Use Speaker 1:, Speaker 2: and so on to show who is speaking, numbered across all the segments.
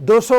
Speaker 1: 200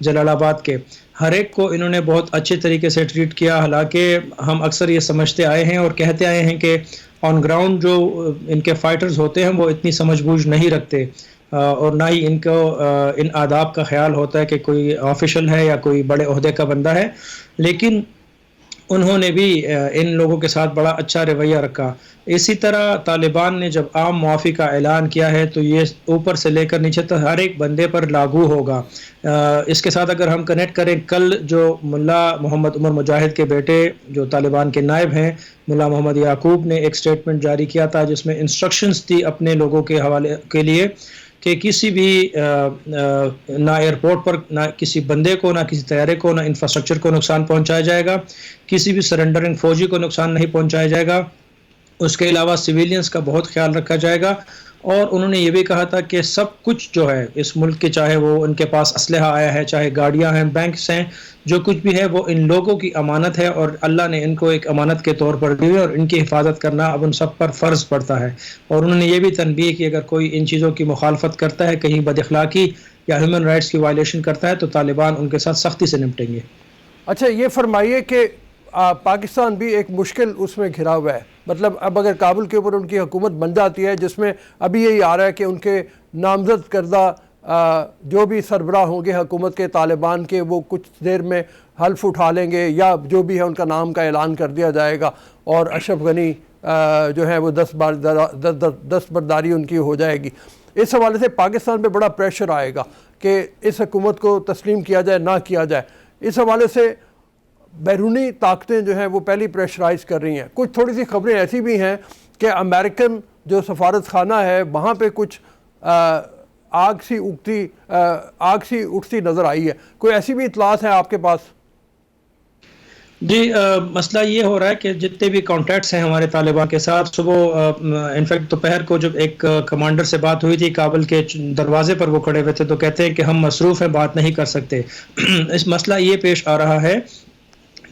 Speaker 2: جلال آباد کے، ہر ایک کو انہوں نے بہت اچھے طریقے سے ٹریٹ کیا. حالانکہ ہم اکثر یہ سمجھتے آئے ہیں اور کہتے آئے ہیں کہ آن گراؤنڈ جو ان کے فائٹرز ہوتے ہیں وہ اتنی سمجھ بوجھ نہیں رکھتے، اور نہ ہی ان کو ان آداب کا خیال ہوتا ہے کہ کوئی آفیشل ہے یا کوئی بڑے عہدے کا بندہ ہے. لیکن انہوں نے بھی ان لوگوں کے ساتھ بڑا اچھا رویہ رکھا. اسی طرح طالبان نے جب عام معافی کا اعلان کیا ہے تو یہ اوپر سے لے کر نیچے تک ہر ایک بندے پر لاگو ہوگا. اس کے ساتھ اگر ہم کنیکٹ کریں، کل جو ملا محمد عمر مجاہد کے بیٹے جو طالبان کے نائب ہیں، ملا محمد یعقوب نے ایک سٹیٹمنٹ جاری کیا تھا جس میں انسٹرکشنز تھی اپنے لوگوں کے حوالے کے لیے کہ کسی بھی نہ ایئرپورٹ پر نہ کسی بندے کو، نہ کسی طیارے کو، نہ انفراسٹرکچر کو نقصان پہنچایا جائے گا، کسی بھی سرنڈرنگ فوجی کو نقصان نہیں پہنچایا جائے گا. اس کے علاوہ سویلینز کا بہت خیال رکھا جائے گا. اور انہوں نے یہ بھی کہا تھا کہ سب کچھ جو ہے اس ملک کے، چاہے وہ ان کے پاس اسلحہ آیا ہے، چاہے گاڑیاں ہیں، بینکس ہیں، جو کچھ بھی ہے وہ ان لوگوں کی امانت ہے اور اللہ نے ان کو ایک امانت کے طور پر دی ہے اور ان کی حفاظت کرنا اب ان سب پر فرض پڑتا ہے. اور انہوں نے یہ بھی تنبیہ کہ اگر کوئی ان چیزوں کی مخالفت کرتا ہے، کہیں بد اخلاقی یا ہیومن رائٹس کی وائلیشن کرتا ہے، تو طالبان ان کے ساتھ سختی سے نپٹیں گے.
Speaker 1: اچھا یہ فرمائیے کہ پاکستان بھی ایک مشکل اس میں گھرا ہوا ہے، مطلب اب اگر کابل کے اوپر ان کی حکومت بن جاتی ہے جس میں ابھی یہی آ رہا ہے کہ ان کے نامزد کردہ جو بھی سربراہ ہوں گے حکومت کے طالبان کے، وہ کچھ دیر میں حلف اٹھا لیں گے یا جو بھی ہے ان کا نام کا اعلان کر دیا جائے گا اور اشرف غنی جو ہے وہ دستبرداری ان کی ہو جائے گی. اس حوالے سے پاکستان پہ بڑا پریشر آئے گا کہ اس حکومت کو تسلیم کیا جائے نہ کیا جائے. اس حوالے سے بیرونی طاقتیں جو ہیں وہ پہلی پریشرائز کر رہی ہیں. کچھ تھوڑی سی خبریں ایسی بھی ہیں کہ امریکن جو سفارت خانہ ہے وہاں پہ کچھ آگ سی اٹھتی نظر آئی ہے. کوئی ایسی بھی اطلاعات ہیں آپ کے پاس؟
Speaker 2: جی، مسئلہ یہ ہو رہا ہے کہ جتنے بھی کانٹیکٹس ہیں ہمارے طالبان کے ساتھ، صبح انفیکٹ دوپہر کو جب ایک کمانڈر سے بات ہوئی تھی کابل کے دروازے پر، وہ کھڑے ہوئے تھے تو کہتے ہیں کہ ہم مصروف ہیں، بات نہیں کر سکتے. اس مسئلہ یہ پیش آ رہا ہے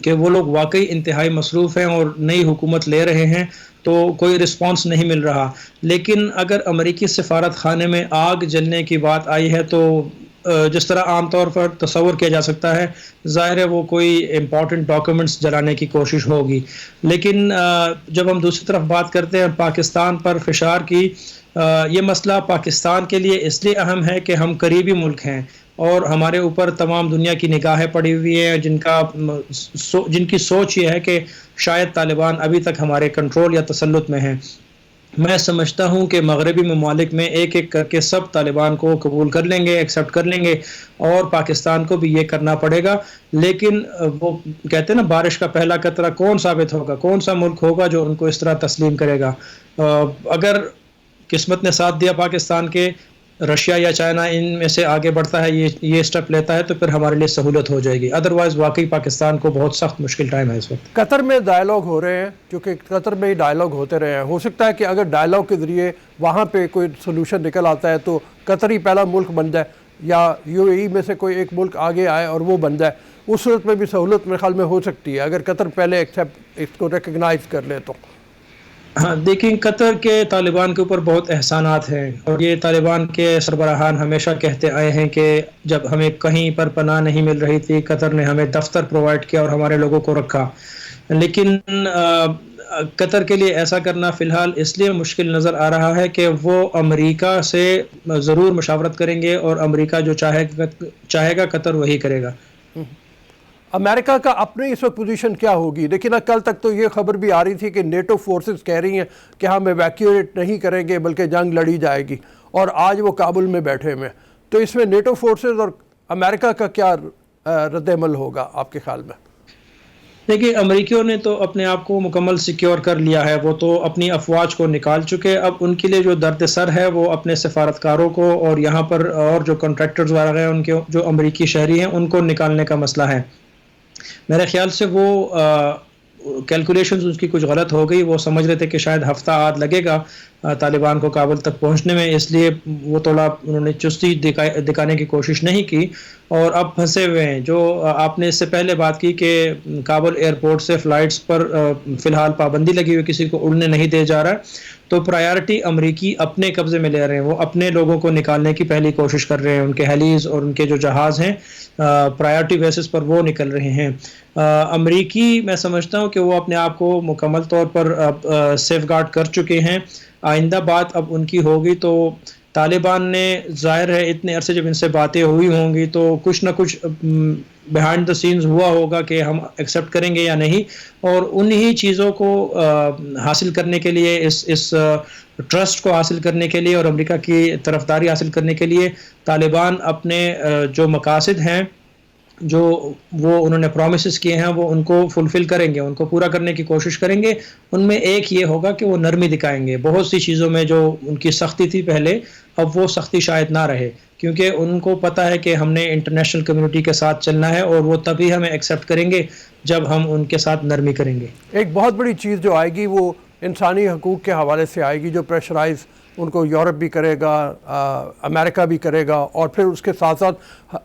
Speaker 2: کہ وہ لوگ واقعی انتہائی مصروف ہیں اور نئی حکومت لے رہے ہیں تو کوئی رسپانس نہیں مل رہا. لیکن اگر امریکی سفارت خانے میں آگ جلنے کی بات آئی ہے تو جس طرح عام طور پر تصور کیا جا سکتا ہے، ظاہر ہے وہ کوئی امپورٹنٹ ڈاکیومنٹس جلانے کی کوشش ہوگی. لیکن جب ہم دوسری طرف بات کرتے ہیں پاکستان پر فشار کی، یہ مسئلہ پاکستان کے لیے اس لیے اہم ہے کہ ہم قریبی ملک ہیں اور ہمارے اوپر تمام دنیا کی نگاہیں پڑی ہوئی ہیں جن کی سوچ یہ ہے کہ شاید طالبان ابھی تک ہمارے کنٹرول یا تسلط میں ہیں. میں سمجھتا ہوں کہ مغربی ممالک میں ایک ایک کر کے سب طالبان کو قبول کر لیں گے، ایکسیپٹ کر لیں گے، اور پاکستان کو بھی یہ کرنا پڑے گا. لیکن وہ کہتے ہیں نا، بارش کا پہلا قطرہ کون ثابت ہوگا، کون سا ملک ہوگا جو ان کو اس طرح تسلیم کرے گا. اگر قسمت نے ساتھ دیا پاکستان کے، رشیا یا چائنا ان میں سے آگے بڑھتا ہے، یہ اسٹیپ لیتا ہے، تو پھر ہمارے لیے سہولت ہو جائے گی. ادروائز واقعی پاکستان کو بہت سخت مشکل ٹائم ہے اس وقت.
Speaker 1: قطر میں ڈائلاگ ہو رہے ہیں، کیونکہ قطر میں ہی ڈائلاگ ہوتے رہے ہیں. ہو سکتا ہے کہ اگر ڈائلاگ کے ذریعے وہاں پہ کوئی سولوشن نکل آتا ہے تو قطر ہی پہلا ملک بن جائے یا یو اے ای میں سے کوئی ایک ملک آگے آئے اور وہ بن جائے. اس صورت میں بھی سہولت میرے خیال میں ہو سکتی ہے اگر قطر پہلے ایکسیپٹ اس کو ریکگنائز کر لے تو.
Speaker 2: ہاں دیکھیں، قطر کے طالبان کے اوپر بہت احسانات ہیں اور یہ طالبان کے سربراہان ہمیشہ کہتے آئے ہیں کہ جب ہمیں کہیں پر پناہ نہیں مل رہی تھی، قطر نے ہمیں دفتر پرووائڈ کیا اور ہمارے لوگوں کو رکھا. لیکن قطر کے لیے ایسا کرنا فی الحال اس لیے مشکل نظر آ رہا ہے کہ وہ امریکہ سے ضرور مشاورت کریں گے اور امریکہ جو چاہے گا قطر وہی کرے گا.
Speaker 1: امریکہ کا اپنی اس وقت پوزیشن کیا ہوگی؟ لیکن کل تک تو یہ خبر بھی آ رہی تھی کہ نیٹو فورسز کہہ رہی ہیں کہ ہم ایویکیویٹ نہیں کریں گے بلکہ جنگ لڑی جائے گی، اور آج وہ کابل میں بیٹھے ہوئے ہیں. تو اس میں نیٹو فورسز اور امریکہ کا کیا رد عمل ہوگا آپ کے خیال میں؟
Speaker 2: دیکھیے، امریکیوں نے تو اپنے آپ کو مکمل سیکیور کر لیا ہے، وہ تو اپنی افواج کو نکال چکے. اب ان کے لیے جو درد سر ہے وہ اپنے سفارتکاروں کو اور یہاں پر اور جو کنٹریکٹرز وغیرہ ہیں ان کے جو امریکی شہری ہیں ان کو نکالنے کا مسئلہ ہے. میرے خیال سے وہ کیلکولیشنز اس کی کچھ غلط ہو گئی. وہ سمجھ رہے تھے کہ شاید ہفتہ آدھ لگے گا طالبان کو کابل تک پہنچنے میں، اس لیے وہ تھوڑا انہوں نے چستی دکھانے کی کوشش نہیں کی اور اب پھنسے ہوئے ہیں. جو آپ نے اس سے پہلے بات کی کہ کابل ایئرپورٹ سے فلائٹس پر فی الحال پابندی لگی ہوئی، کسی کو اڑنے نہیں دیا جا رہا ہے، تو پرائیورٹی امریکی اپنے قبضے میں لے رہے ہیں، وہ اپنے لوگوں کو نکالنے کی پہلی کوشش کر رہے ہیں، ان کے ہیلیز اور ان کے جو جہاز ہیں پرائیورٹی بیسس پر وہ نکل رہے ہیں۔ امریکی میں سمجھتا ہوں کہ وہ اپنے آپ کو مکمل طور پر سیف گارڈ کر چکے ہیں، آئندہ بات اب ان کی ہوگی تو طالبان نے ظاہر ہے اتنے عرصے جب ان سے باتیں ہوئی ہوں گی تو کچھ نہ کچھ بیہائنڈ دا سینز ہوا ہوگا کہ ہم ایکسیپٹ کریں گے یا نہیں، اور انہی چیزوں کو حاصل کرنے کے لیے اس ٹرسٹ کو حاصل کرنے کے لیے اور امریکہ کی طرفداری حاصل کرنے کے لیے طالبان اپنے جو مقاصد ہیں جو وہ انہوں نے پرومسز کیے ہیں وہ ان کو فلفل کریں گے، ان کو پورا کرنے کی کوشش کریں گے۔ ان میں ایک یہ ہوگا کہ وہ نرمی دکھائیں گے، بہت سی چیزوں میں جو ان کی سختی تھی پہلے اب وہ سختی شاید نہ رہے، کیونکہ ان کو پتہ ہے کہ ہم نے انٹرنیشنل کمیونٹی کے ساتھ چلنا ہے اور وہ تبھی ہمیں ایکسیپٹ کریں گے جب ہم ان کے ساتھ نرمی کریں گے۔
Speaker 1: ایک بہت بڑی چیز جو آئے گی وہ انسانی حقوق کے حوالے سے آئے گی، جو پریشرائز ان کو یورپ بھی کرے گا، امریکہ بھی کرے گا، اور پھر اس کے ساتھ ساتھ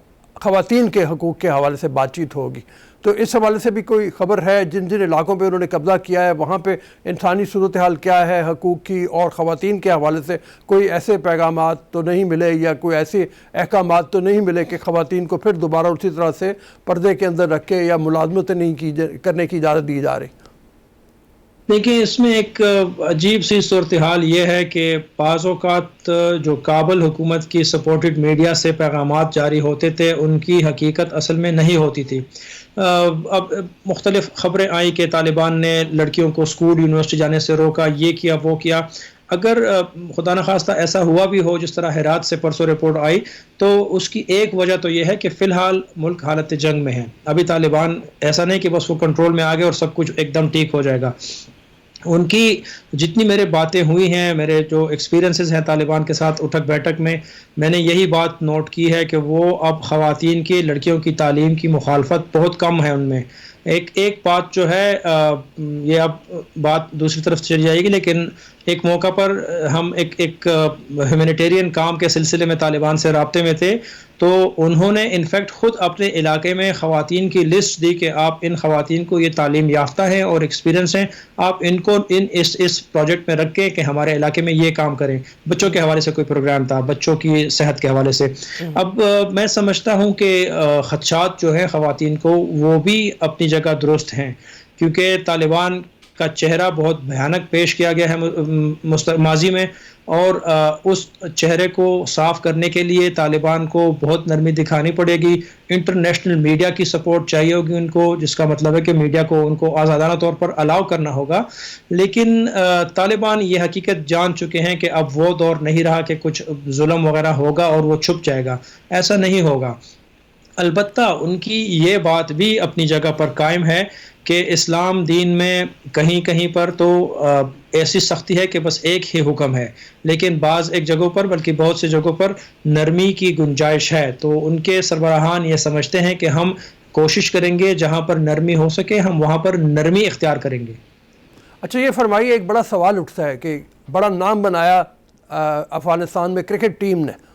Speaker 1: خواتین کے حقوق کے حوالے سے بات چیت ہوگی۔ تو اس حوالے سے بھی کوئی خبر ہے جن جن علاقوں پہ انہوں نے قبضہ کیا ہے وہاں پہ انسانی صورتحال کیا ہے حقوق کی، اور خواتین کے حوالے سے کوئی ایسے پیغامات تو نہیں ملے یا کوئی ایسے احکامات تو نہیں ملے کہ خواتین کو پھر دوبارہ اسی طرح سے پردے کے اندر رکھ کے یا ملازمت نہیں کرنے کی اجازت دی جا رہی؟
Speaker 2: دیکھیں اس میں ایک عجیب سی صورتحال یہ ہے کہ بعض اوقات جو کابل حکومت کی سپورٹڈ میڈیا سے پیغامات جاری ہوتے تھے ان کی حقیقت اصل میں نہیں ہوتی تھی۔ اب مختلف خبریں آئیں کہ طالبان نے لڑکیوں کو اسکول یونیورسٹی جانے سے روکا، یہ کیا وہ کیا۔ اگر خدا نخواستہ ایسا ہوا بھی ہو جس طرح ہرات سے پرسوں رپورٹ آئی تو اس کی ایک وجہ تو یہ ہے کہ فی الحال ملک حالت جنگ میں ہے، ابھی طالبان ایسا نہیں کہ بس وہ کنٹرول میں آ گئے اور سب کچھ ایک دم ٹھیک ہو جائے گا۔ ان کی جتنی میرے باتیں ہوئی ہیں، میرے جو ایکسپیرینسز ہیں طالبان کے ساتھ اٹھک بیٹھک میں نے یہی بات نوٹ کی ہے کہ وہ اب خواتین کی لڑکیوں کی تعلیم کی مخالفت بہت کم ہے ان میں۔ ایک بات جو ہے یہ اب بات دوسری طرف چلی جائے گی، لیکن ایک موقع پر ہم ایک ہیومینیٹیرین کام کے سلسلے میں طالبان سے رابطے میں تھے تو انہوں نے انفیکٹ خود اپنے علاقے میں خواتین کی لسٹ دی کہ آپ ان خواتین کو یہ تعلیم یافتہ ہیں اور ایکسپیرینس ہیں، آپ ان کو اس پروجیکٹ میں رکھیں کہ ہمارے علاقے میں یہ کام کریں۔ بچوں کے حوالے سے کوئی پروگرام تھا، بچوں کی صحت کے حوالے سے۔ اب میں سمجھتا ہوں کہ خدشات جو ہیں خواتین کو وہ بھی اپنی جگہ درست ہیں، کیونکہ طالبان کا چہرہ بہت بھیانک پیش کیا گیا ہے ماضی میں، اور اس چہرے کو صاف کرنے کے لیے طالبان کو بہت نرمی دکھانی پڑے گی۔ انٹرنیشنل میڈیا کی سپورٹ چاہیے ہوگی ان کو، جس کا مطلب ہے کہ میڈیا کو ان کو آزادانہ طور پر الاؤ کرنا ہوگا۔ لیکن طالبان یہ حقیقت جان چکے ہیں کہ اب وہ دور نہیں رہا کہ کچھ ظلم وغیرہ ہوگا اور وہ چھپ جائے گا، ایسا نہیں ہوگا۔ البتہ ان کی یہ بات بھی اپنی جگہ پر قائم ہے کہ اسلام دین میں کہیں کہیں پر تو ایسی سختی ہے کہ بس ایک ہی حکم ہے، لیکن بعض ایک جگہوں پر بلکہ بہت سے جگہوں پر نرمی کی گنجائش ہے۔ تو ان کے سربراہان یہ سمجھتے ہیں کہ ہم کوشش کریں گے جہاں پر نرمی ہو سکے ہم وہاں پر نرمی اختیار کریں گے۔
Speaker 1: اچھا یہ فرمائیے، ایک بڑا سوال اٹھتا ہے کہ بڑا نام بنایا افغانستان میں کرکٹ ٹیم نے،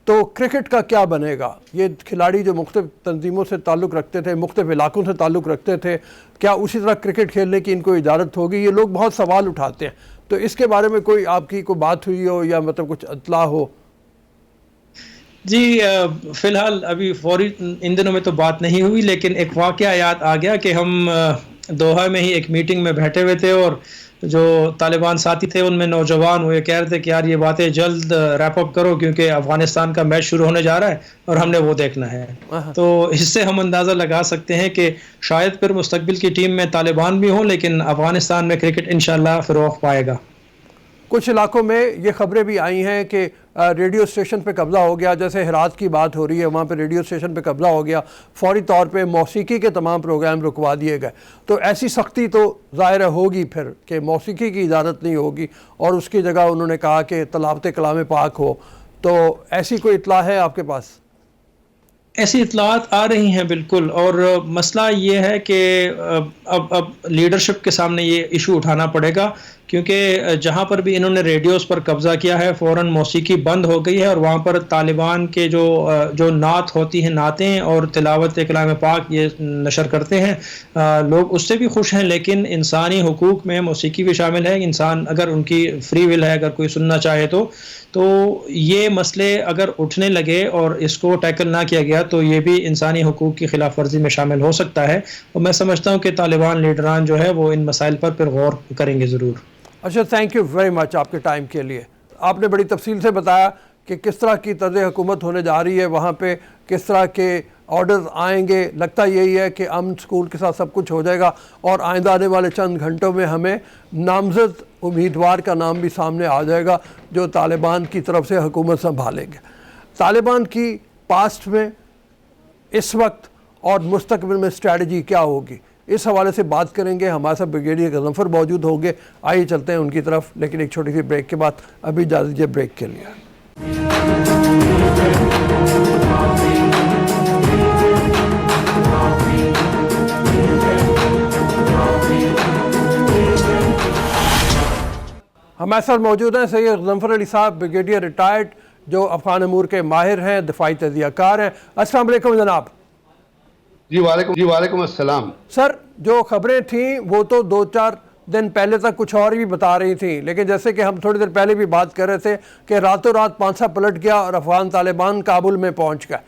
Speaker 1: تو کرکٹ کا کیا بنے گا؟ یہ کھلاڑی جو مختلف تنظیموں سے تعلق رکھتے تھے، مختلف علاقوں سے تعلق رکھتے تھے، کیا اسی طرح کرکٹ کھیلنے کی ان کو اجازت ہوگی؟ یہ لوگ بہت سوال اٹھاتے ہیں، تو اس کے بارے میں کوئی آپ کی کوئی بات ہوئی ہو یا مطلب کچھ اطلاع ہو؟
Speaker 2: جی فی الحال ابھی فوری ان دنوں میں تو بات نہیں ہوئی، لیکن ایک واقعہ یاد آ گیا کہ ہم دوحہ میں ہی ایک میٹنگ میں بیٹھے ہوئے تھے اور جو طالبان ساتھی تھے ان میں نوجوان وہ یہ کہہ رہے تھے کہ یار یہ باتیں جلد ریپ اپ کرو کیونکہ افغانستان کا میچ شروع ہونے جا رہا ہے اور ہم نے وہ دیکھنا ہے۔ تو اس سے ہم اندازہ لگا سکتے ہیں کہ شاید پھر مستقبل کی ٹیم میں طالبان بھی ہوں، لیکن افغانستان میں کرکٹ انشاءاللہ فروغ پائے گا۔
Speaker 1: کچھ علاقوں میں یہ خبریں بھی آئی ہیں کہ ریڈیو اسٹیشن پہ قبضہ ہو گیا، جیسے ہرات کی بات ہو رہی ہے، وہاں پہ ریڈیو اسٹیشن پہ قبضہ ہو گیا، فوری طور پہ موسیقی کے تمام پروگرام رکوا دیے گئے۔ تو ایسی سختی تو ظاہر ہوگی پھر کہ موسیقی کی اجازت نہیں ہوگی، اور اس کی جگہ انہوں نے کہا کہ تلاوت کلام پاک ہو۔ تو ایسی کوئی اطلاع ہے آپ کے پاس؟
Speaker 2: ایسی اطلاعات آ رہی ہیں بالکل، اور مسئلہ یہ ہے کہ اب لیڈرشپ کے سامنے یہ ایشو اٹھانا پڑے گا کیونکہ جہاں پر بھی انہوں نے ریڈیوز پر قبضہ کیا ہے فوراً موسیقی بند ہو گئی ہے، اور وہاں پر طالبان کے جو نعت ہوتی ہیں، نعتیں اور تلاوت کلام پاک یہ نشر کرتے ہیں، لوگ اس سے بھی خوش ہیں، لیکن انسانی حقوق میں موسیقی بھی شامل ہے۔ انسان اگر ان کی فری ول ہے، اگر کوئی سننا چاہے تو یہ مسئلے اگر اٹھنے لگے اور اس کو ٹیکل نہ کیا گیا تو یہ بھی انسانی حقوق کی خلاف ورزی میں شامل ہو سکتا ہے، اور میں سمجھتا ہوں کہ طالبان لیڈران جو ہے وہ ان مسائل پر پھر غور کریں گے ضرور۔
Speaker 1: اچھا، تھینک یو ویری مچ آپ کے ٹائم کے لیے۔ آپ نے بڑی تفصیل سے بتایا کہ کس طرح کی طرز حکومت ہونے جا رہی ہے وہاں پہ، کس طرح کے آرڈرز آئیں گے۔ لگتا یہی ہے کہ امن سکون کے ساتھ سب کچھ ہو جائے گا، اور آئندہ آنے والے چند گھنٹوں میں ہمیں نامزد امیدوار کا نام بھی سامنے آ جائے گا جو طالبان کی طرف سے حکومت سنبھالیں گے۔ طالبان کی پاسٹ میں، اس وقت اور مستقبل میں اسٹریٹجی کیا ہوگی، اس حوالے سے بات کریں گے۔ ہمارے ساتھ بریگیڈیئر غضنفر موجود ہوں گے، آئیے چلتے ہیں ان کی طرف، لیکن ایک چھوٹی سی بریک کے بعد۔ ابھی اجازت دیجیے بریک کے لیے۔ ہمارے ساتھ موجود ہیں سید غضنفر علی صاحب، بریگیڈیئر ریٹائرڈ، جو افغان امور کے ماہر ہیں، دفاعی تجزیہ کار ہیں۔ السلام علیکم جناب۔
Speaker 3: جی وعلیکم السلام۔
Speaker 1: سر، جو خبریں تھیں وہ تو 2-4 دن پہلے تک کچھ اور بھی بتا رہی تھیں، لیکن جیسے کہ ہم تھوڑی دیر پہلے بھی بات کر رہے تھے کہ راتوں رات پانسا پلٹ گیا اور افغان طالبان کابل میں پہنچ گئے،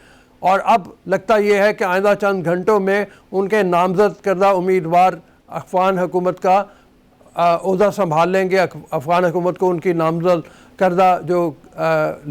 Speaker 1: اور اب لگتا یہ ہے کہ آئندہ چند گھنٹوں میں ان کے نامزد کردہ امیدوار افغان حکومت کا عہدہ سنبھال لیں گے۔ افغان حکومت کو ان کی نامزد کردہ جو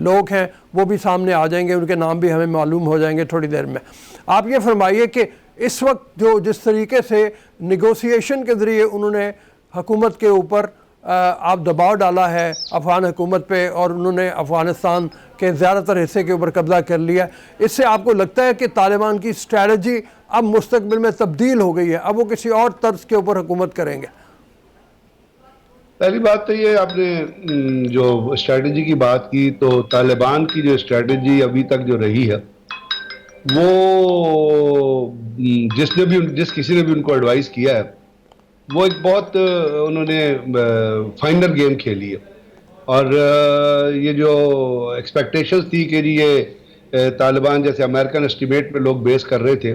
Speaker 1: لوگ ہیں وہ بھی سامنے آ جائیں گے، ان کے نام بھی ہمیں معلوم ہو جائیں گے تھوڑی دیر میں۔ آپ یہ فرمائیے کہ اس وقت جو جس طریقے سے نیگوسیشن کے ذریعے انہوں نے حکومت کے اوپر آپ دباؤ ڈالا ہے افغان حکومت پہ، اور انہوں نے افغانستان کے زیادہ تر حصے کے اوپر قبضہ کر لیا، اس سے آپ کو لگتا ہے کہ طالبان کی اسٹریٹجی اب مستقبل میں تبدیل ہو گئی ہے، اب وہ کسی اور طرز کے اوپر حکومت کریں گے؟
Speaker 3: پہلی بات تو یہ آپ نے جو اسٹریٹجی کی بات کی، تو طالبان کی جو اسٹریٹجی ابھی تک جو رہی ہے وہ جس کسی نے بھی ان کو ایڈوائز کیا ہے وہ ایک بہت انہوں نے فائنل گیم کھیلی ہے، اور یہ جو ایکسپیکٹیشنز تھی کہ جی یہ طالبان جیسے امریکن اسٹیمیٹ پہ لوگ بیس کر رہے تھے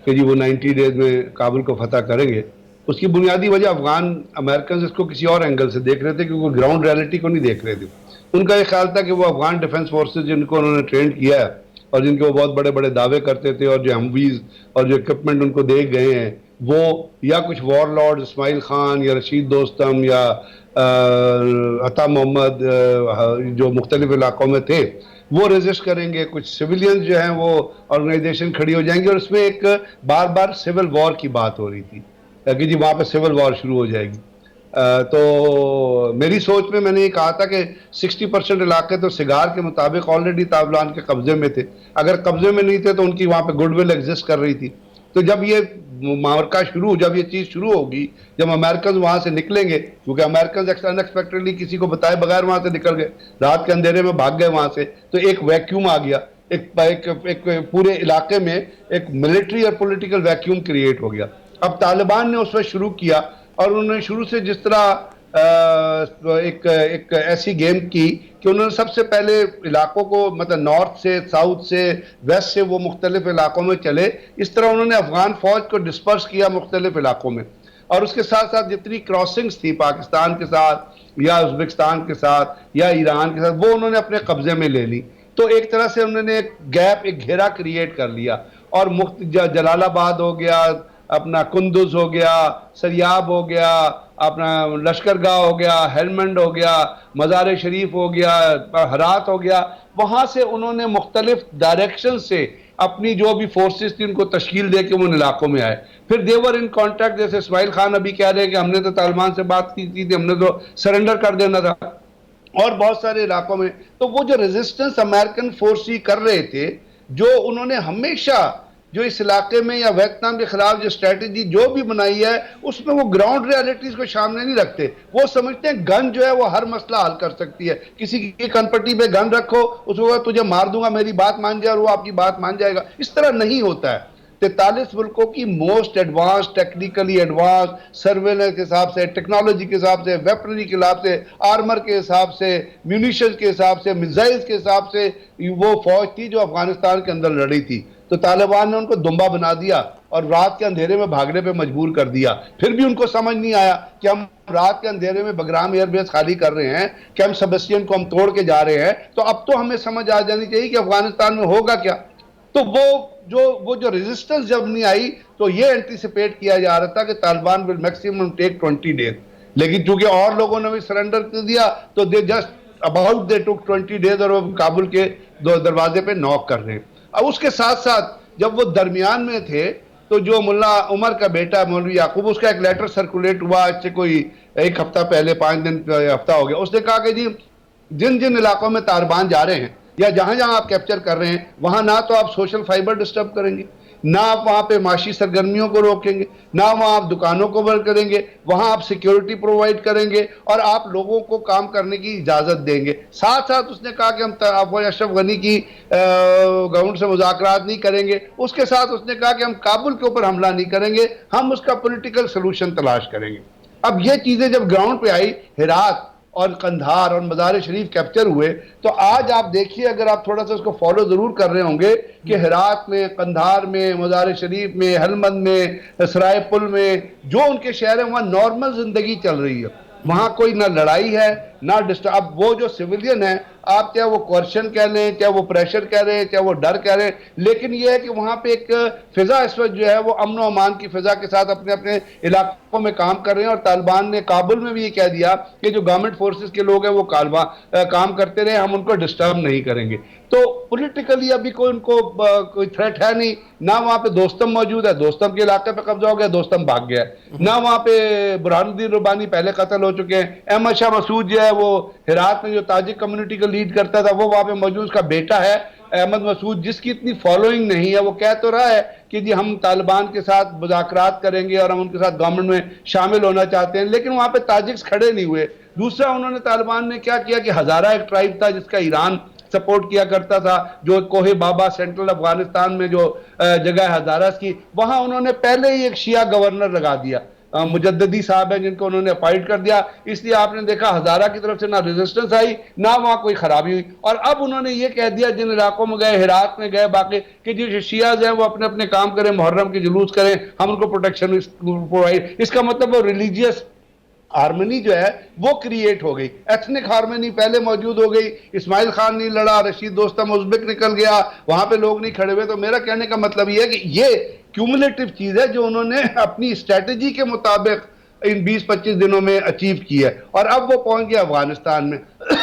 Speaker 3: کہ جی وہ 90 ڈیز میں کابل کو فتح کریں گے، اس کی بنیادی وجہ افغان امریکنز اس کو کسی اور اینگل سے دیکھ رہے تھے، کیونکہ گراؤنڈ ریالٹی کو نہیں دیکھ رہے تھے۔ ان کا یہ خیال تھا کہ وہ افغان ڈیفنس فورسز جن کو انہوں نے ٹرینڈ کیا ہے اور جن کے وہ بہت بڑے بڑے دعوے کرتے تھے، اور جو ہمویز اور جو اکوپمنٹ ان کو دے گئے ہیں، وہ یا کچھ وار لارڈ اسماعیل خان یا رشید دوستم یا عطا محمد جو مختلف علاقوں میں تھے وہ ریزسٹ کریں گے، کچھ سویلینز جو ہیں وہ آرگنائزیشن کھڑی ہو جائیں گی، اور اس میں ایک بار بار سول وار کی بات ہو رہی تھی کہ جی وہاں پہ سول وار شروع ہو جائے گی۔ تو میری سوچ میں نے یہ کہا تھا کہ 60% علاقے تو سگار کے مطابق آلریڈی طالبان کے قبضے میں تھے، اگر قبضے میں نہیں تھے تو ان کی وہاں پہ گڈ ول ایگزسٹ کر رہی تھی۔ تو جب یہ معرکہ جب یہ چیز شروع ہوگی، جب امریکنز وہاں سے نکلیں گے، کیونکہ امریکنز ان ایکسپیکٹڈلی کسی کو بتائے بغیر وہاں سے نکل گئے، رات کے اندھیرے میں بھاگ گئے وہاں سے، تو ایک ویکیوم آ گیا، ایک پورے علاقے میں ایک ملٹری اور پولیٹیکل ویکیوم کریٹ ہو گیا۔ اب طالبان نے اس وقت شروع کیا، اور انہوں نے شروع سے جس طرح ایک ایسی گیم کی کہ انہوں نے سب سے پہلے علاقوں کو مطلب نارتھ سے، ساؤتھ سے، ویسٹ سے وہ مختلف علاقوں میں چلے، اس طرح انہوں نے افغان فوج کو ڈسپرس کیا مختلف علاقوں میں، اور اس کے ساتھ ساتھ جتنی کراسنگز تھی پاکستان کے ساتھ یا ازبکستان کے ساتھ یا ایران کے ساتھ وہ انہوں نے اپنے قبضے میں لے لی۔ تو ایک طرح سے انہوں نے ایک گیپ، ایک گھیرا کریٹ کر لیا، اور جلال آباد ہو گیا، اپنا کندز ہو گیا، سریاب ہو گیا، اپنا لشکرگاہ ہو گیا، ہیلمنڈ ہو گیا، مزار شریف ہو گیا، ہرات ہو گیا، وہاں سے انہوں نے مختلف ڈائریکشن سے اپنی جو بھی فورسز تھی ان کو تشکیل دے کے وہ ان علاقوں میں آئے۔ پھر دیور ان کانٹیکٹ، جیسے اسماعیل خان ابھی کہہ رہے ہیں کہ ہم نے تو طالبان سے بات کی تھی، ہم نے تو سرنڈر کر دینا تھا، اور بہت سارے علاقوں میں۔ تو وہ جو ریزسٹنس امریکن فورسی کر رہے تھے، جو انہوں نے ہمیشہ جو اس علاقے میں یا ویتنام کے خلاف جو اسٹریٹجی جو بھی بنائی ہے، اس میں وہ گراؤنڈ ریالٹیز کو سامنے نہیں رکھتے۔ وہ سمجھتے ہیں گن جو ہے وہ ہر مسئلہ حل کر سکتی ہے، کسی کی کنپٹی پہ گن رکھو، اس کو تجھے مار دوں گا، میری بات مان جائے اور وہ آپ کی بات مان جائے گا، اس طرح نہیں ہوتا ہے۔ 43 ملکوں کی most advance, technically advance surveillance کے حساب سے، ٹیکنالوجی کے حساب سے، ویپنری کے حساب سے، آرمر کے حساب سے، میونیشن کے حساب سے، میزائلز کے حساب سے وہ فوج تھی جو افغانستان کے اندر لڑی تھی. تو طالبان نے ان کو دمبا بنا دیا اور رات کے اندھیرے میں بھاگنے پہ مجبور کر دیا. پھر بھی ان کو سمجھ نہیں آیا کہ ہم رات کے اندھیرے میں بگرام ایئر بیس خالی کر رہے ہیں، کیمپ سیبسٹین کو ہم توڑ کے جا رہے ہیں، تو اب تو ہمیں سمجھ آ جانی چاہیے کہ افغانستان میں ہوگا کیا. تو وہ جو ریزسٹنس جب نہیں آئی تو یہ اینٹیسپیٹ کیا جا رہا تھا کہ طالبان ول میکسیمم ٹیک 20 days. لیکن چونکہ اور لوگوں نے بھی سرنڈر کر دیا تو دے جسٹ اباؤٹ دے ٹوک 20 days اور وہ کابل کے دروازے پہ نوک کر رہے ہیں. اب اس کے ساتھ ساتھ جب وہ درمیان میں تھے تو جو ملا عمر کا بیٹا مولوی یعقوب، اس کا ایک لیٹر سرکولیٹ ہوا آج سے کوئی 1 ہفتہ پہلے، 5 دن ہفتہ ہو گیا. اس نے کہا کہ جی جن علاقوں میں طالبان جا رہے ہیں یا جہاں جہاں آپ کیپچر کر رہے ہیں وہاں نہ تو آپ سوشل فائبر ڈسٹرب کریں گے، نہ آپ وہاں پہ معاشی سرگرمیوں کو روکیں گے، نہ وہاں آپ دکانوں کو بند کریں گے، وہاں آپ سیکیورٹی پرووائڈ کریں گے اور آپ لوگوں کو کام کرنے کی اجازت دیں گے. ساتھ ساتھ اس نے کہا کہ ہم اشرف غنی کی گورنمنٹ سے مذاکرات نہیں کریں گے. اس کے ساتھ اس نے کہا کہ ہم کابل کے اوپر حملہ نہیں کریں گے، ہم اس کا پولیٹیکل سلوشن تلاش کریں گے. اب یہ چیزیں جب گراؤنڈ پہ آئی، ہرات اور قندھار اور مزار شریف کیپچر ہوئے، تو آج آپ دیکھیے اگر آپ تھوڑا سا اس کو فالو ضرور کر رہے ہوں گے کہ ہرات میں، قندھار میں، مزار شریف میں، ہلمند میں، سرائے پل میں جو ان کے شہر ہیں وہاں نارمل زندگی چل رہی ہے. وہاں کوئی نہ لڑائی ہے نہ اب وہ جو سویلین ہیں، آپ چاہے وہ کوئرشن کہہ لیں، چاہے وہ پریشر کہہ رہے ہیں، چاہے وہ ڈر کہہ رہے ہیں، لیکن یہ ہے کہ وہاں پہ ایک فضا اس وقت جو ہے وہ امن و امان کی فضا کے ساتھ اپنے اپنے علاقوں میں کام کر رہے ہیں. اور طالبان نے کابل میں بھی یہ کہہ دیا کہ جو گورنمنٹ فورسز کے لوگ ہیں وہ کام کرتے رہے، ہم ان کو ڈسٹرب نہیں کریں گے. تو پولیٹیکلی ابھی کوئی تھریٹ ہے نہیں، نہ وہاں پہ دوستم موجود ہے، دوستم کے علاقے پہ قبضہ ہو گیا، دوستم بھاگ گیا ہے، نہ وہاں پہ برہان الدین ربانی پہلے قتل ہو چکے ہیں. احمد شاہ مسعود جو ہے وہ ہرات میں جو تاجک کمیونٹی کو لیڈ کرتا تھا وہ وہاں پہ موجود، اس کا بیٹا ہے احمد مسعود جس کی اتنی فالوئنگ نہیں ہے، وہ کہہ تو رہا ہے کہ جی ہم طالبان کے ساتھ مذاکرات کریں گے اور ہم ان کے ساتھ گورنمنٹ میں شامل ہونا چاہتے ہیں، لیکن وہاں پہ تاجکس کھڑے نہیں ہوئے. دوسرا انہوں نے طالبان نے کیا کیا کہ ہزارہ ایک ٹرائب تھا جس کا ایران سپورٹ کیا کرتا تھا، جو کوہ بابا سینٹرل افغانستان میں جو جگہ ہے ہزارہ کی، وہاں انہوں نے پہلے ہی ایک شیعہ گورنر لگا دیا، مجددی صاحب ہیں جن کو انہوں نے اپائنٹ کر دیا. اس لیے آپ نے دیکھا ہزارہ کی طرف سے نہ ریزسٹنس آئی نہ وہاں کوئی خرابی ہوئی. اور اب انہوں نے یہ کہہ دیا جن علاقوں میں گئے، ہرات میں گئے، باقی کہ جو شیعہ ہیں وہ اپنے اپنے کام کریں، محرم کے جلوس کریں، ہم ان کو پروٹیکشن پرووائڈ. اس کا مطلب وہ ریلیجیس ہارمنی جو ہے وہ کریٹ ہو گئی، ایتھنک ہارمنی پہلے موجود ہو گئی. اسماعیل خان نہیں لڑا، رشید دوستم ازبک نکل گیا، وہاں پہ لوگ نہیں کھڑے ہوئے. تو میرا کہنے کا مطلب یہ ہے کہ یہ کیومولیٹو چیز ہے جو انہوں نے اپنی اسٹریٹجی کے مطابق ان 20-25 دنوں میں اچیو کی ہے. اور اب وہ پہنچ گیا افغانستان میں.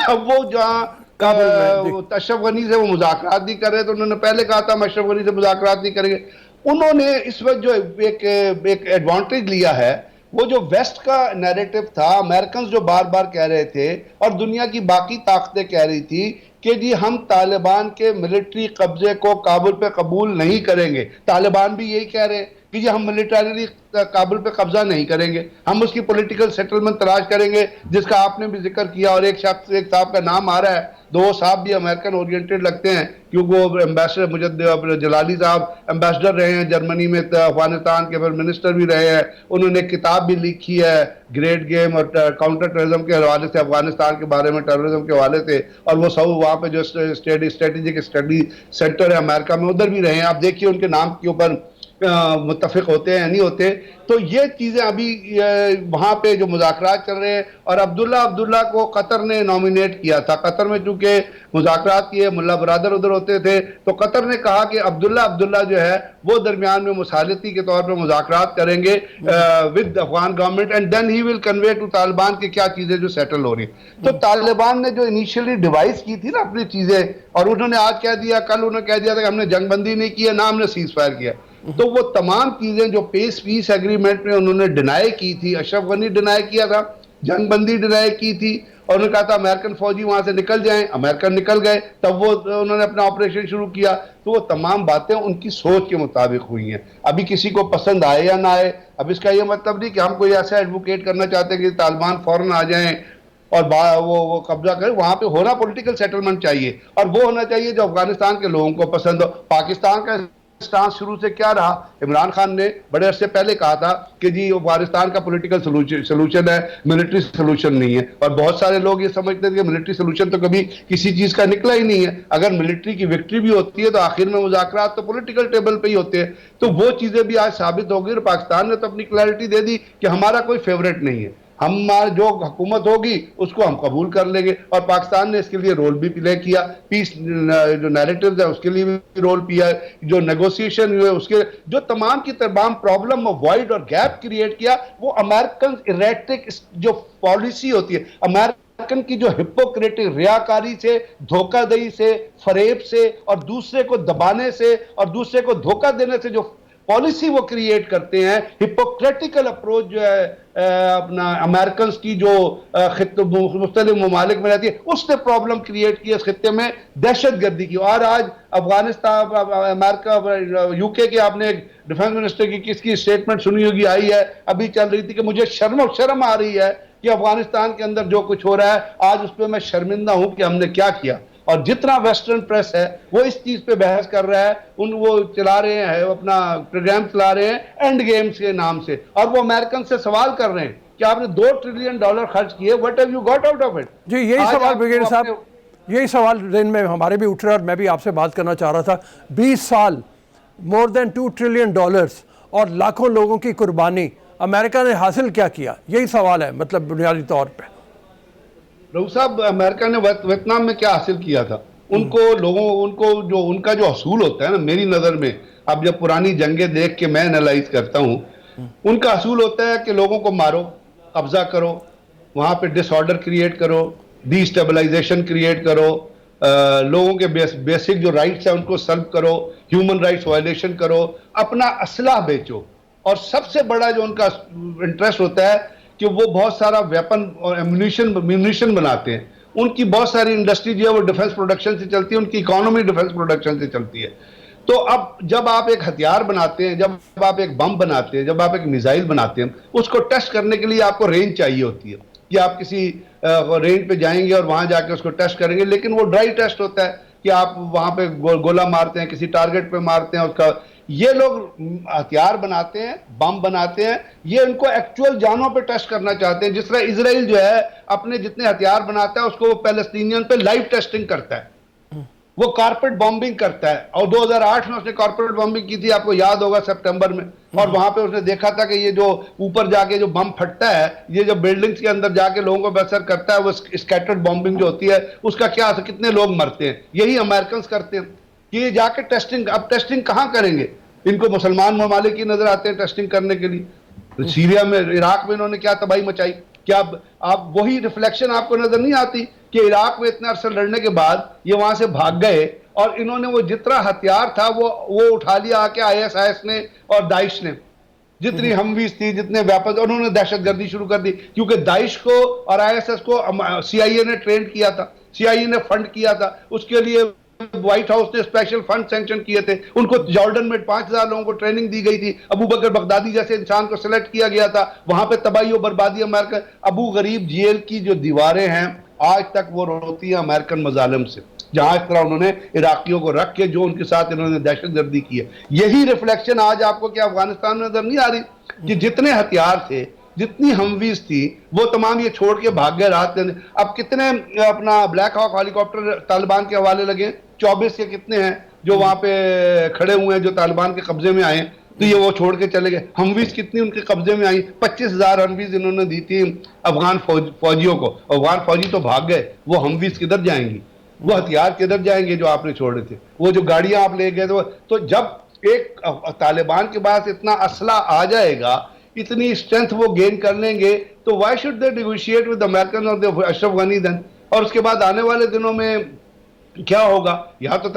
Speaker 3: اب وہ جہاں اشرف غنی سے وہ مذاکرات نہیں کر رہے، تو انہوں نے پہلے کہا تھا ہم اشرف غنی سے مذاکرات نہیں کریں گے. انہوں نے اس وقت جو ایک ایڈوانٹیج لیا ہے، وہ جو ویسٹ کا نیریٹو تھا، امریکنز جو بار بار کہہ رہے تھے اور دنیا کی باقی طاقتیں کہہ رہی تھی کہ جی ہم طالبان کے ملٹری قبضے کو کابل پہ قبول نہیں کریں گے. طالبان بھی یہی کہہ رہے ہیں کہ جی ہم ملیٹریلی کابل پہ قبضہ نہیں کریں گے، ہم اس کی پولیٹیکل سیٹلمنٹ تلاش کریں گے، جس کا آپ نے بھی ذکر کیا. اور ایک صاحب کا نام آ رہا ہے، دو صاحب بھی امریکن اورینٹڈ لگتے ہیں کیونکہ وہ ایمبیسڈر مجدد جلالی صاحب ایمبیسڈر رہے ہیں جرمنی میں، افغانستان کے پھر منسٹر بھی رہے ہیں. انہوں نے کتاب بھی لکھی ہے گریٹ گیم اور کاؤنٹر ٹیررزم کے حوالے سے، افغانستان کے بارے میں ٹیررزم کے حوالے سے. اور وہ سب وہاں پہ جو اسٹریٹجک اسٹڈی سینٹر ہے امریکہ میں ادھر بھی رہے ہیں. آپ دیکھیے ان کے نام کے اوپر متفق ہوتے ہیں یا نہیں ہوتے. تو یہ چیزیں ابھی وہاں پہ جو مذاکرات چل رہے ہیں. اور عبداللہ کو قطر نے نامینیٹ کیا تھا. قطر میں چونکہ مذاکرات کیے، ملا برادر ادھر ہوتے تھے، تو قطر نے کہا کہ عبداللہ جو ہے وہ درمیان میں مصالحتی کے طور پہ مذاکرات کریں گے with Afghan government and then he will convey to Taliban کہ کیا چیزیں جو سیٹل ہو رہی ہیں. تو طالبان نے جو انیشیلی ڈیوائس کی تھی نا اپنی چیزیں، اور انہوں نے آج کہہ دیا، کل انہوں نے کہہ دیا تھا کہ ہم نے جنگ بندی نہیں کی ہے، نہ ہم نے سیز فائر کیا. تو وہ تمام چیزیں جو پیس ایگریمنٹ میں انہوں نے ڈینائی کی تھی، اشرف غنی ڈینائی کیا تھا، جنگ بندی ڈینائی کی تھی، اور انہوں نے کہا تھا امریکن فوجی وہاں سے نکل جائیں، امریکن نکل گئے، تب وہ انہوں نے اپنا آپریشن شروع کیا. تو وہ تمام باتیں ان کی سوچ کے مطابق ہوئی ہیں. ابھی کسی کو پسند آئے یا نہ آئے، اب اس کا یہ مطلب نہیں کہ ہم کوئی ایسا ایڈوکیٹ کرنا چاہتے ہیں کہ طالبان فوراً آ جائیں اور وہ قبضہ کریں. وہاں پہ ہونا پولیٹیکل سیٹلمنٹ چاہیے، اور وہ ہونا چاہیے جو افغانستان کے لوگوں کو پسند ہو. پاکستان کا سٹانس شروع سے کیا رہا؟ عمران خان نے بڑے عرصے پہلے کہا تھا کہ جی افغانستان کا پولیٹیکل سلوشن ہے، ملٹری سلوشن نہیں ہے، اور بہت سارے لوگ یہ سمجھتے ہیں کہ ملٹری سلوشن تو کبھی کسی چیز کا نکلا ہی نہیں ہے، اگر ملٹری کی وکٹری بھی ہوتی ہے تو آخر میں مذاکرات تو پولیٹیکل ٹیبل پہ ہی ہوتے ہیں. تو وہ چیزیں بھی آج ثابت ہو گئی، اور پاکستان نے تو اپنی کلیئرٹی دے دی کہ ہمارا کوئی فیوریٹ نہیں ہے، ہمارا جو حکومت ہوگی اس کو ہم قبول کر لیں گے. اور پاکستان نے اس کے لیے رول بھی پلے کیا، پیس جو نیریٹیوز ہے اس کے لیے بھی رول پیا، جو نیگوسیشن ہوئے اس کے، جو تمام کی تمام پرابلم وائڈ اور گیپ کریٹ کیا، وہ امریکن ایریٹک جو پالیسی ہوتی ہے، امریکن کی جو ہپوکریٹک ریاکاری سے، دھوکہ دہی سے، فریب سے، اور دوسرے کو دبانے سے اور دوسرے کو دھوکہ دینے سے جو پالیسی وہ کریٹ کرتے ہیں، ہپوکریٹیکل اپروچ جو ہے اپنا امریکنز کی جو مختلف ممالک میں رہتی ہے، اس نے پرابلم کریٹ کی اس خطے میں، دہشت گردی کی. اور آج افغانستان، امریکہ، یو کے آپ نے ایک ڈیفنس منسٹر کی کس کی سٹیٹمنٹ سنی ہوگی، آئی ہے ابھی چل رہی تھی کہ مجھے شرم آ رہی ہے کہ افغانستان کے اندر جو کچھ ہو رہا ہے آج اس پہ میں شرمندہ ہوں کہ ہم نے کیا کیا. اور جتنا ویسٹرن پریس ہے وہ اس چیز پہ بحث کر رہا ہے، وہ چلا رہے ہیں اپنا پروگرام چلا رہے ہیں اینڈ گیمز کے نام سے، اور وہ امریکن سے سوال کر رہے ہیں کہ آپ نے $2 ٹریلین خرچ کیے، what have you got out of it؟
Speaker 1: جی یہی سوال بریگیڈیئر صاحب، یہی سوال ذہن میں ہمارے بھی اٹھ رہا ہے، اور میں بھی آپ سے بات کرنا چاہ رہا تھا. 20 سال، more than $2 ٹریلین اور لاکھوں لوگوں کی قربانی، امریکہ نے حاصل کیا کیا؟ یہی سوال ہے مطلب بنیادی طور پہ.
Speaker 3: رؤوف صاحب، امریکہ نے ویتنام میں کیا حاصل کیا تھا؟ ان کا جو حصول ہوتا ہے نا، میری نظر میں، اب جب پرانی جنگیں دیکھ کے میں انالائز کرتا ہوں، ان کا حصول ہوتا ہے کہ لوگوں کو مارو، قبضہ کرو، وہاں پہ ڈس آرڈر کریٹ کرو، ڈی اسٹیبلائزیشن کریٹ کرو، لوگوں کے بیسک جو رائٹس ہیں ان کو سلب کرو، ہیومن رائٹس وائلیشن کرو، اپنا اسلحہ بیچو. اور سب سے بڑا جو ان کا انٹرسٹ ہوتا ہے کہ وہ بہت سارا ویپن اور میونیشن بناتے ہیں. ان کی بہت ساری انڈسٹری جو ہے وہ ڈیفنس پروڈکشن سے چلتی ہے، ان کی اکانومی ڈیفنس پروڈکشن سے چلتی ہے. تو اب جب آپ ایک ہتھیار بناتے ہیں، جب آپ ایک بم بناتے ہیں، جب آپ ایک میزائل بناتے ہیں، اس کو ٹیسٹ کرنے کے لیے آپ کو رینج چاہیے ہوتی ہے کہ آپ کسی رینج پہ جائیں گے اور وہاں جا کے اس کو ٹیسٹ کریں گے. لیکن وہ ڈرائی ٹیسٹ ہوتا ہے کہ آپ وہاں پہ گولہ مارتے ہیں، کسی ٹارگٹ پہ مارتے ہیں اس کا. یہ لوگ ہتھیار بناتے ہیں، بم بناتے ہیں، یہ ان کو ایکچوئل جانوں پہ ٹیسٹ کرنا چاہتے ہیں. جس طرح اسرائیل جو ہے اپنے جتنے ہتھیار بناتا ہے اس کو وہ پیلسٹینین پہ لائیو ٹیسٹنگ کرتا ہے، وہ کارپیٹ بمبنگ کرتا ہے. اور 2008 میں اس نے کارپیٹ بمبنگ کی تھی، آپ کو یاد ہوگا، سپٹمبر میں. اور وہاں پہ اس نے دیکھا تھا کہ یہ جو اوپر جا کے جو بم پھٹتا ہے، یہ جو بلڈنگز کے اندر جا کے لوگوں کو بے اثر کرتا ہے، وہ اسکیٹرڈ بمبنگ جو ہوتی ہے اس کا کیا کتنے لوگ مرتے ہیں. یہی امریکنز کرتے ہیں کہ یہ جا کے ٹیسٹنگ. اب ٹیسٹنگ کہاں کریں گے؟ ان کو مسلمان ممالک ہی نظر آتے ہیں ٹیسٹنگ کرنے کے لیے. سیریا میں، عراق میں انہوں نے کیا تباہی مچائی. کیا آپ وہی ریفلیکشن آپ کو نظر نہیں آتی کہ عراق میں اتنے عرصہ لڑنے کے بعد یہ وہاں سے بھاگ گئے اور انہوں نے وہ جتنا ہتھیار تھا وہ اٹھا لیا آ کے ISIS نے اور داعش نے. جتنی ہمویز تھی، جتنے ویپن، انہوں نے دہشت گردی شروع کر دی. کیونکہ داعش کو اور ISIS کو CIA نے ٹرین کیا تھا، CIA نے فنڈ کیا تھا. اس کے لیے وائٹ ہاؤس نے اسپیشل فنڈ سینکشن کیے تھے. ان کو جارڈن میں 5000 لوگوں کو ٹریننگ دی گئی تھی. ابو بکر بغدادی جیسے انسان کو سلیکٹ کیا گیا تھا. وہاں پہ تباہی و بربادی امریکہ. ابو غریب جیل کی جو دیواریں ہیں آج تک وہ روتی ہیں امریکن مظالم سے، جہاں اس طرح انہوں نے عراقیوں کو رکھ کے جو ان کے ساتھ انہوں نے دہشت گردی کی ہے. یہی ریفلیکشن آج آپ کو کیا افغانستان میں نظر نہیں آ رہی کہ جتنے ہتھیار تھے، جتنی ہمویز تھی، وہ تمام یہ چھوڑ کے بھاگ گئے رات میں. اب کتنے اپنا بلیک ہاک ہیلی کاپٹر طالبان کے حوالے لگے، 24 کے کتنے ہیں جو وہاں پہ کھڑے ہوئے ہیں جو طالبان کے قبضے میں آئے ہیں. تو یہ وہ چھوڑ کے چلے گئے. ہمویز کتنی ان کے قبضے میں آئی؟ 25,000 ہمویز انہوں نے دی تھی افغان فوجیوں کو. افغان فوجی تو بھاگ گئے، وہ ہمویز کدھر جائیں گی؟ وہ ہتھیار کدھر جائیں گے جو آپ نے چھوڑے تھے؟ وہ جو گاڑیاں آپ لے گئے تو جب ایک طالبان کے پاس اتنا اسلحہ آ جائے گا، اتنی اسٹرینتھ وہ گین کر لیں گے، تو why should they negotiate with American اور اشرف غنی دین؟ اور اس کے بعد آنے والے دنوں میں کیا ہوگا؟ یا تو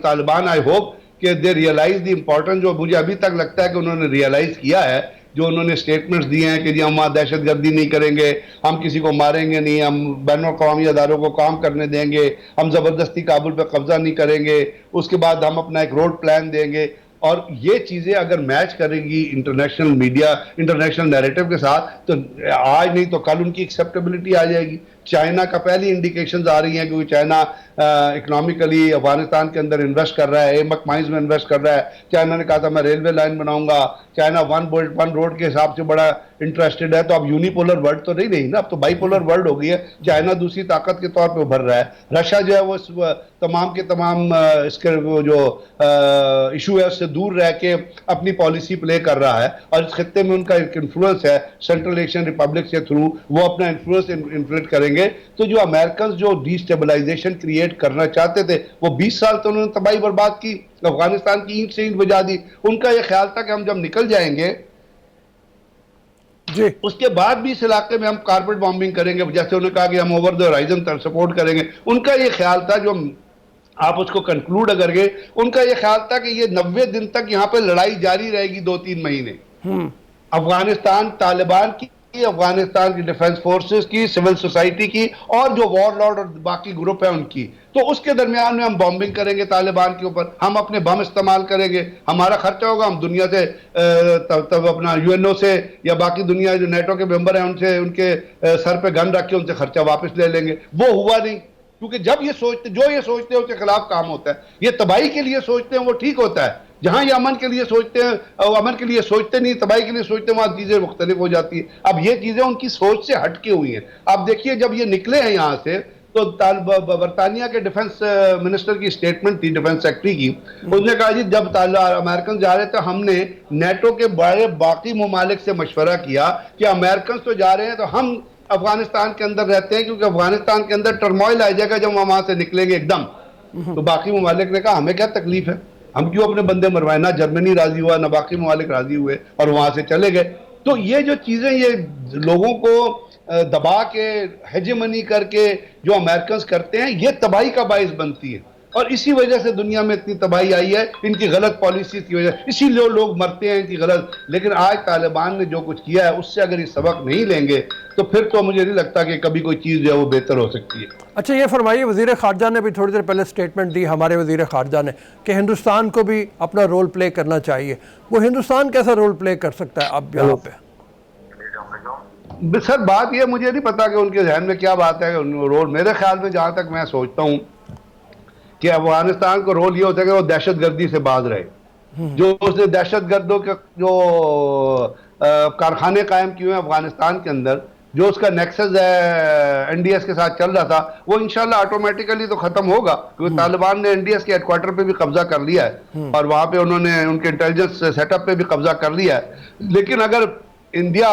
Speaker 3: طالبان آئی ہوپ کہ دے ریئلائز دی امپورٹنس، جو مجھے ابھی تک لگتا ہے کہ انہوں نے ریئلائز کیا ہے، جو انہوں نے سٹیٹمنٹس دیے ہیں کہ جی ہم وہاں دہشت گردی نہیں کریں گے، ہم کسی کو ماریں گے نہیں، ہم بین الاقوامی اداروں کو کام کرنے دیں گے، ہم زبردستی کابل پہ قبضہ نہیں کریں گے، اس کے بعد ہم اپنا ایک روڈ پلان دیں گے. اور یہ چیزیں اگر میچ کرے گی انٹرنیشنل میڈیا، انٹرنیشنل نیریٹو کے ساتھ، تو آج نہیں تو کل ان کی ایکسیپٹیبلٹی آ جائے گی. چائنا کا پہلی انڈیکیشنز آ رہی ہیں کیونکہ چائنا اکنامکلی افغانستان کے اندر انویسٹ کر رہا ہے، ایمک مائنز میں انویسٹ کر رہا ہے. چائنا نے کہا تھا میں ریلوے لائن بناؤں گا. China one belt one road کے حساب سے بڑا انٹرسٹڈ ہے. تو اب یونیپولر ورلڈ تو نہیں رہی نا، اب تو بائی پولر ورلڈ ہو گئی ہے. چائنا دوسری طاقت کے طور پہ ابھر رہا ہے. رشیا جو ہے وہ تمام کے تمام اس کے جو ایشو ہے اس سے دور رہ کے اپنی پالیسی پلے کر رہا ہے، اور اس خطے میں ان کا ایک انفلوئنس ہے سینٹرل ایشین ریپبلک سے تھرو، وہ اپنا انفلوئنس انفلیٹ کریں گے. تو جو امریکنز جو ڈی اسٹیبلائزیشن کریٹ کرنا چاہتے تھے وہ 20 سال تو انہوں نے تباہی برباد کی، افغانستان کی اینٹ سے اینٹ بجا دی. ان کا یہ خیال تھا کہ ہم جب نکل جائیں گے
Speaker 1: جی
Speaker 3: اس کے بعد بھی اس علاقے میں ہم کارپیٹ بامبنگ کریں گے، جیسے انہوں نے کہا کہ ہم اوور دی ہورائزن سپورٹ کریں گے. ان کا یہ خیال تھا، جو آپ اس کو کنکلوڈ اگر گئے، ان کا یہ خیال تھا کہ یہ 90 دن تک یہاں پہ لڑائی جاری رہے گی، 2-3 مہینے. افغانستان طالبان کی، افغانستان کی ڈیفنس فورسز کی، سول سوسائٹی کی، اور جو وار لارڈ اور باقی گروپ ہیں ان کی. تو اس کے درمیان میں ہم بامبنگ کریں گے طالبان کے اوپر، ہم اپنے بم استعمال کریں گے، ہمارا خرچہ ہوگا، ہم دنیا سے تب اپنا UN سے یا باقی دنیا جو نیٹو کے ممبر ہیں ان سے، ان کے سر پہ گن رکھ کے ان سے خرچہ واپس لے لیں گے. وہ ہوا نہیں، کیونکہ جب یہ سوچتے، جو یہ سوچتے ہیں اس کے خلاف کام ہوتا ہے. یہ تباہی کے لیے سوچتے ہیں وہ ٹھیک ہوتا ہے، جہاں یہ امن کے لیے سوچتے ہیں، امن کے لیے سوچتے نہیں، تباہی کے لیے سوچتے ہیں، وہاں چیزیں مختلف ہو جاتی ہیں. اب یہ چیزیں ان کی سوچ سے ہٹ کے ہوئی ہیں. اب دیکھیے جب یہ نکلے ہیں یہاں سے تو برطانیہ کے ڈیفنس منسٹر کی سٹیٹمنٹ تھی، ڈیفنس سیکٹری کی. اس نے کہا جی جب امریکن جا رہے تھے ہم نے نیٹو کے بڑے باقی ممالک سے مشورہ کیا کہ امریکن تو جا رہے ہیں تو ہم افغانستان کے اندر رہتے ہیں، کیونکہ افغانستان کے اندر ٹرموائل آ جائے گا جب ہم وہاں سے نکلیں گے ایک دم. تو باقی ممالک نے کہا ہمیں کیا تکلیف ہے، ہم کیوں اپنے بندے مروائیں. نہ جرمنی راضی ہوا، نہ باقی ممالک راضی ہوئے، اور وہاں سے چلے گئے. تو یہ جو چیزیں یہ لوگوں کو دبا کے ہیجمنی کر کے جو امریکنز کرتے ہیں، یہ تباہی کا باعث بنتی ہے. اور اسی وجہ سے دنیا میں اتنی تباہی آئی ہے، ان کی غلط پالیسی کی وجہ، اسی لیے لوگ مرتے ہیں ان کی غلط. لیکن آج طالبان نے جو کچھ کیا ہے اس سے اگر یہ سبق نہیں لیں گے تو پھر تو مجھے نہیں لگتا کہ کبھی کوئی چیز جو ہے وہ بہتر ہو سکتی ہے.
Speaker 1: اچھا یہ فرمائیے، وزیر خارجہ نے بھی تھوڑی دیر پہلے سٹیٹمنٹ دی، ہمارے وزیر خارجہ نے، کہ ہندوستان کو بھی اپنا رول پلے کرنا چاہیے. وہ ہندوستان کیسا رول پلے کر سکتا ہے اب یہاں پہ؟
Speaker 3: سر بات یہ مجھے نہیں پتا کہ ان کے ذہن میں کیا بات ہے رول. میرے خیال میں جہاں تک میں سوچتا ہوں کہ افغانستان کو رول یہ ہوتا ہے کہ وہ دہشت گردی سے باز رہے. جو اس نے دہشت گردوں کے جو کارخانے قائم کیے ہیں افغانستان کے اندر، جو اس کا نیکسس ہے NDS کے ساتھ چل رہا تھا، وہ انشاءاللہ آٹومیٹیکلی تو ختم ہوگا، کیونکہ طالبان نے NDS کے ہیڈ کوارٹر پہ بھی قبضہ کر لیا ہے، اور وہاں پہ انہوں نے ان کے انٹیلیجنس سیٹ اپ پہ بھی قبضہ کر لیا ہے. لیکن اگر انڈیا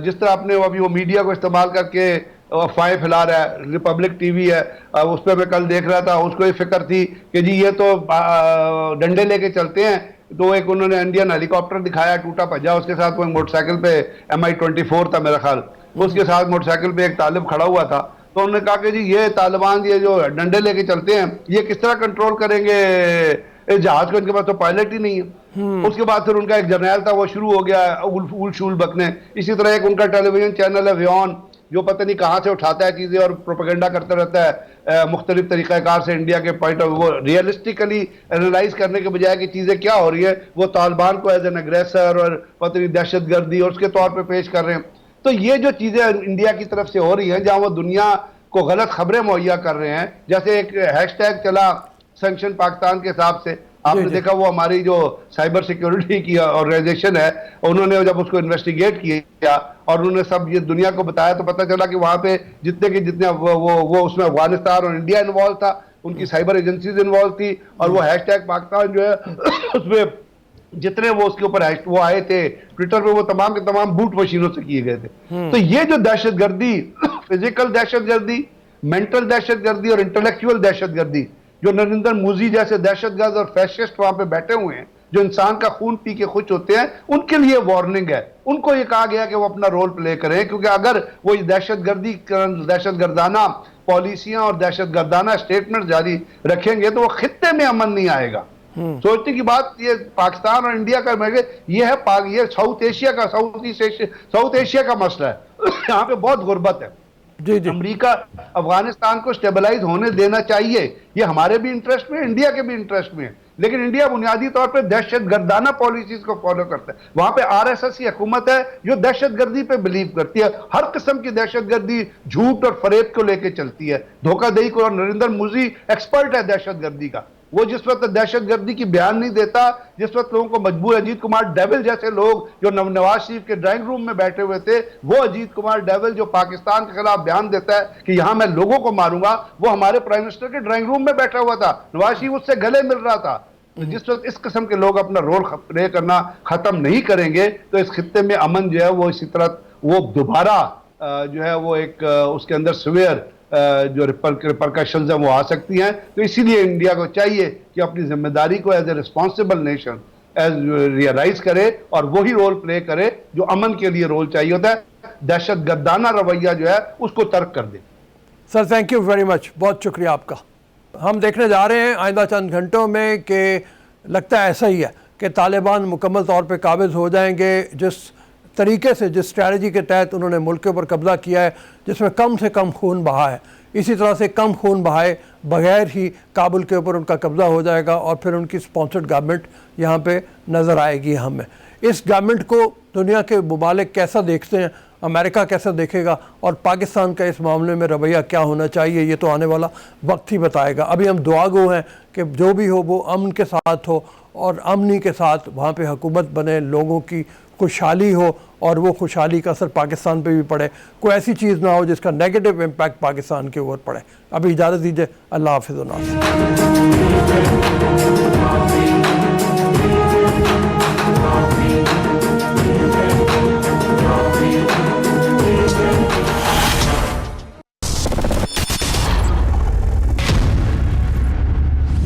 Speaker 3: جس طرح اپنے ابھی وہ میڈیا کو استعمال کر کے افواہیں پھیلا رہا ہے، ریپبلک ٹی وی ہے اس پہ میں کل دیکھ رہا تھا، اس کو یہ فکر تھی کہ جی یہ تو ڈنڈے لے کے چلتے ہیں. تو ایک انہوں نے انڈین ہیلی کاپٹر دکھایا ٹوٹا بھجا، اس کے ساتھ وہ موٹر سائیکل پہ MI-24 تھا میرا خیال، اس کے ساتھ موٹر سائیکل پہ ایک طالب کھڑا ہوا تھا. تو انہوں نے کہا کہ جی یہ طالبان یہ جو ڈنڈے لے کے چلتے ہیں یہ کس طرح کنٹرول کریں گے اس جہاز کو، ان کے پاس تو پائلٹ ہی نہیں ہے. اس کے بعد پھر ان کا ایک جرنیل تھا وہ شروع ہو گیا اول شول بکنے. اسی طرح ایک ان کا ٹیلی ویژن چینل ہے ویون، جو پتہ نہیں کہاں سے اٹھاتا ہے چیزیں اور پروپیگنڈا کرتا رہتا ہے مختلف طریقہ کار سے انڈیا کے پوائنٹ آف وہ ریئلسٹیکلی انالائز کرنے کے بجائے کہ چیزیں کیا ہو رہی ہے، وہ طالبان کو ایز این اگریسر اور پتہ نہیں دہشت گردی اور اس کے طور پہ پیش کر رہے ہیں. تو یہ جو چیزیں انڈیا کی طرف سے ہو رہی ہیں جہاں وہ دنیا کو غلط خبریں مہیا کر رہے ہیں، جیسے ایک ہیش ٹیگ چلا سینکشن پاکستان کے حساب سے، آپ نے دیکھا وہ ہماری جو سائبر سیکیورٹی کی آرگنائزیشن ہے انہوں نے جب اس کو انویسٹیگیٹ کیا اور انہوں نے سب یہ دنیا کو بتایا تو پتہ چلا کہ وہاں پہ جتنے وہ اس میں افغانستان اور انڈیا انوالو تھا، ان کی سائبر ایجنسیز انوالو تھی، اور وہ ہیش ٹیگ پاکستان جو ہے اس میں جتنے وہ اس کے اوپر وہ آئے تھے ٹویٹر پہ وہ تمام کے تمام بوٹ مشینوں سے کیے گئے تھے. تو یہ جو دہشت گردی، فزیکل دہشت گردی، مینٹل دہشت گردی اور انٹلیکچوئل دہشت گردی، جو نریندر مودی جیسے دہشت گرد اور فیشسٹ وہاں پہ بیٹھے ہوئے ہیں جو انسان کا خون پی کے خوش ہوتے ہیں، ان کے لیے وارننگ ہے. ان کو یہ کہا گیا کہ وہ اپنا رول پلے کریں، کیونکہ اگر وہ دہشت گردی، دہشت گردانہ پالیسیاں اور دہشت گردانہ اسٹیٹمنٹ جاری رکھیں گے تو وہ خطے میں امن نہیں آئے گا. سوچنے کی بات یہ پاکستان اور انڈیا کا یہ ہے، یہ ساؤتھ ایشیا کا مسئلہ ہے. یہاں پہ بہت غربت ہے. امریکہ افغانستان کو سٹیبلائز ہونے دینا چاہیے، یہ ہمارے بھی انٹرسٹ میں، انڈیا کے بھی انٹرسٹ میں. لیکن انڈیا بنیادی طور پہ دہشت گردانہ پالیسیز کو فالو کرتا ہے. وہاں پہ RSS کی حکومت ہے جو دہشت گردی پہ بلیو کرتی ہے, ہر قسم کی دہشت گردی جھوٹ اور فریب کو لے کے چلتی ہے, دھوکہ دہی کو. اور نریندر مودی ایکسپرٹ ہے دہشت گردی کا. وہ جس وقت دہشت گردی کی بیان نہیں دیتا, جس وقت لوگوں کو مجبور, اجیت کمار ڈیول جیسے لوگ جو نواز شریف کے ڈرائنگ روم میں بیٹھے ہوئے تھے, وہ اجیت کمار ڈیول جو پاکستان کے خلاف بیان دیتا ہے کہ یہاں میں لوگوں کو ماروں گا, وہ ہمارے پرائم منسٹر کے ڈرائنگ روم میں بیٹھا ہوا تھا, نواز شریف اس سے گلے مل رہا تھا. جس وقت اس قسم کے لوگ اپنا رول پلے کرنا ختم نہیں کریں گے تو اس خطے میں امن جو ہے وہ اسی طرح وہ دوبارہ جو ہے وہ ایک اس کے اندر سویئر جو ریپرکشنز ہیں وہ آ سکتی ہیں. تو اسی لیے انڈیا کو چاہیے کہ اپنی ذمہ داری کو as a responsible nation realise کرے اور وہی رول پلے کرے جو امن کے لیے رول چاہیے ہوتا ہے. دہشت گردانہ رویہ جو ہے اس کو ترک کر دے.
Speaker 1: Sir thank you very much, بہت شکریہ آپ کا. ہم دیکھنے جا رہے ہیں آئندہ چند گھنٹوں میں کہ لگتا ہے ایسا ہی ہے کہ طالبان مکمل طور پہ قابض ہو جائیں گے. جس طریقے سے, جس اسٹریٹجی کے تحت انہوں نے ملک کے اوپر قبضہ کیا ہے, جس میں کم سے کم خون بہا ہے, اسی طرح سے کم خون بہائے بغیر ہی کابل کے اوپر ان کا قبضہ ہو جائے گا اور پھر ان کی سپانسرڈ گورنمنٹ یہاں پہ نظر آئے گی ہمیں. اس گورنمنٹ کو دنیا کے ممالک کیسا دیکھتے ہیں, امریکہ کیسا دیکھے گا, اور پاکستان کا اس معاملے میں رویہ کیا ہونا چاہیے, یہ تو آنے والا وقت ہی بتائے گا. ابھی ہم دعا گو ہیں کہ جو بھی ہو وہ امن کے ساتھ ہو اور امنی کے ساتھ وہاں پہ حکومت بنے, لوگوں کی خوشحالی ہو اور وہ خوشحالی کا اثر پاکستان پہ بھی پڑے, کوئی ایسی چیز نہ ہو جس کا نیگیٹو امپیکٹ پاکستان کے اوپر پڑے. ابھی اجازت دیجیے, اللہ حافظ و ناصر.